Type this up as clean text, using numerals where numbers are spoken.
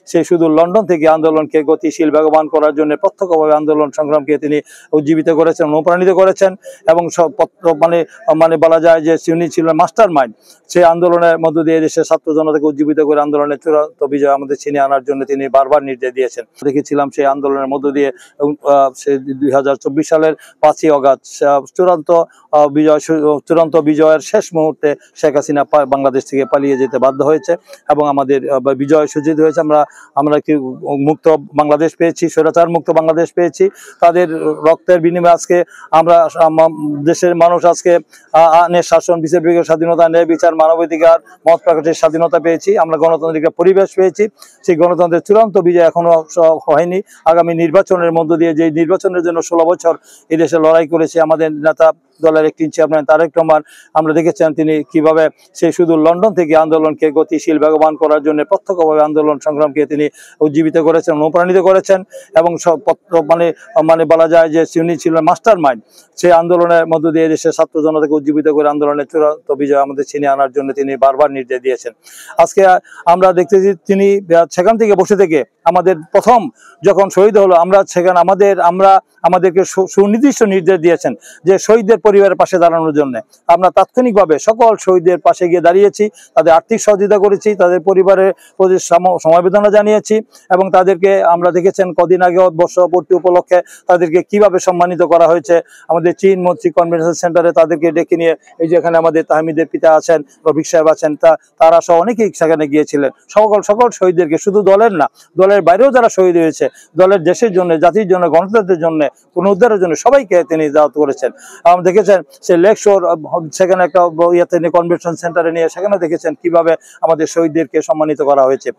সে শুধু লন্ডন থেকে আন্দোলনকে গতিশীল বেগবান করার জন্য প্রত্যক্ষভাবে আন্দোলন সংগ্রামকে তিনি উজ্জীবিত করেছেন, অনুপ্রাণিত করেছেন এবং মানে মানে বলা যায় যে তিনি ছিলেন মাস্টার মাইন্ড। সেই আন্দোলনের মধ্য দিয়ে দেশের ছাত্র জনতাকে উজ্জীবিত করে আন্দোলনের চূড়ান্ত বিজয় আমাদের ছিনিয়ে আনার জন্য তিনি বারবার নির্দেশ দিয়েছেন। দেখেছিলাম সেই আন্দোলনের মধ্য দিয়ে সে 2024 সালের 5ই অগাস্ট চূড়ান্ত বিজয়ের শেষ মুহূর্তে শেখ হাসিনা বাংলাদেশ থেকে পালিয়ে যেতে বাধ্য হয়েছে এবং আমাদের বিজয় সূচিত হয়েছে। আমরা কি মুক্ত বাংলাদেশ পেয়েছি, স্বৈরাচার মুক্ত বাংলাদেশ পেয়েছি। তাদের রক্তের বিনিময়ে আজকে আমরা দেশের মানুষ আজকে শাসন, বিচার বিভাগের স্বাধীনতা, ন্যায় বিচার, মানবাধিকার, মত প্রকাশের স্বাধীনতা পেয়েছি। আমরা গণতান্ত্রিক পরিবেশ পেয়েছি। সেই গণতন্ত্রের চূড়ান্ত বিজয় এখনো হয়নি। আগামী নির্বাচনের মধ্য দিয়ে, যে নির্বাচনের জন্য 16 বছর এই দেশে লড়াই করেছে আমাদের নেতা দলের একটি চেয়ারম্যান তারেক রহমান, আমরা দেখেছেন তিনি কিভাবে সে শুধু লন্ডন থেকে আন্দোলনকে গতিশীল বেগবান করার জন্য প্রত্যক্ষভাবে আন্দোলন সংগ্রামকে তিনি উজ্জীবিত করেছেন, অনুপ্রাণিত করেছেন এবং মানে বলা যায় যে তিনি ছিলেন মাস্টার মাইন্ড। সেই আন্দোলনের মধ্য দিয়ে দেশের ছাত্র জনতাকে উজ্জীবিত করে আন্দোলনের চূড়ান্ত বিজয় আমাদের ছিনিয়ে আনার জন্য তিনি বারবার নির্দেশ দিয়েছেন। আজকে আমরা দেখতেছি তিনি সেখান থেকে বসে থেকে আমাদের প্রথম যখন শহীদ হলো, আমরা সেখানে আমাদেরকে সুনির্দিষ্ট নির্দেশ দিয়েছেন যে শহীদদের পরিবারের পাশে দাঁড়ানোর জন্য। আমরা তাৎক্ষণিকভাবে সকল শহীদদের পাশে গিয়ে দাঁড়িয়েছি, তাদের আর্থিক সহযোগিতা করেছি, তাদের পরিবারের প্রতি সমবেদনা জানিয়েছি এবং তাদেরকে আমরা দেখেছেন কদিন আগে বর্ষপূর্তি উপলক্ষে তাদেরকে কিভাবে সম্মানিত করা হয়েছে। আমাদের চীন মন্ত্রী কনভেনশন সেন্টারে তাদেরকে ডেকে নিয়ে, এই যে এখানে আমাদের তাহমিদের পিতা আছেন, রফিক সাহেব আছেন, তারা সহ অনেকেই সেখানে গিয়েছিলেন। সকল শহীদদেরকে, শুধু দলের না, দলের বাইরেও যারা শহীদ হয়েছে, দলের দেশের জন্য, জাতির জন্য, গণতন্ত্রের জন্য, পুনরুদ্ধারের জন্য সবাইকে তিনি দাওয়াত করেছেন। আমরা দেখেছেন সে লেক শোর, সেখানে একটা কনভেনশন সেন্টারে নিয়ে সেখানে দেখেছেন কিভাবে আমাদের শহীদদেরকে সম্মানিত করা হয়েছে।